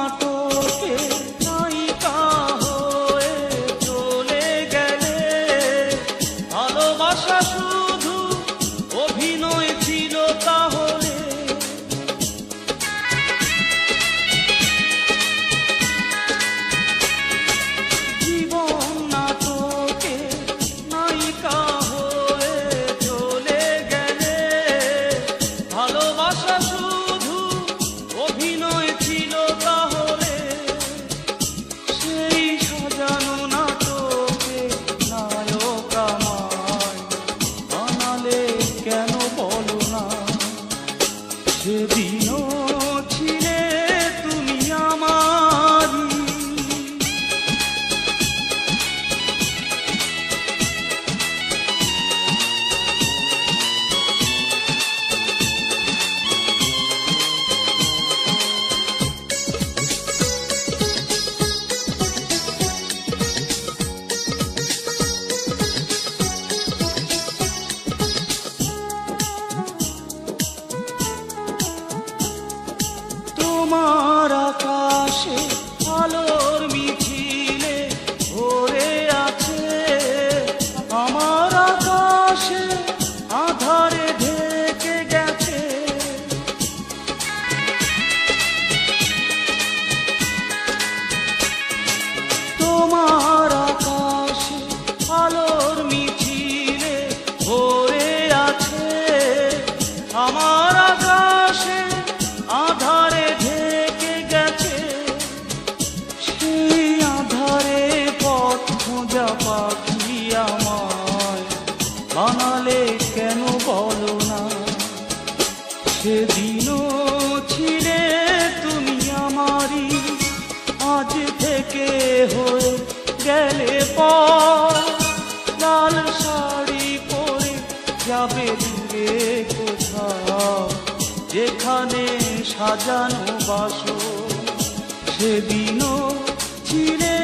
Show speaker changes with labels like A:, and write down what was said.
A: নাটকে নায়িকা হয়ে চলে গেলে, ভালোবাসা শুধু অভিনয় ছিল তাহলে? জীবন নাটকে নায়িকা হয়ে চলে গেলে, ভালোবাসা শুধু অভিনয় ছিল তাহলে? সেই সাজানো নাটকে নায়ক আমায় বানালে কেন বলো না? সেদিনও ছিলে তুমি আমারই। তোমার আকাশে আলোর মিছিলে ভরে আছে, আমার আকাশে আধারে ঢেকে গেছে। তোমার আকাশে আলোর মিছিলে ভরে আছে, আমার আকাশে আধারে ঢেকে গেছে। সেই আধারে পথ খোঁজা পাখি আমায় বানালে কেন বলো না? সেদিনও ছিলে তুমি আমারই, আজ থেকে হয়ে গেলে পর। লাল শাড়ি পরে যাবে দূরে কোথাও, যেখানে সাজানো বাসর। সেদিনও ছিলে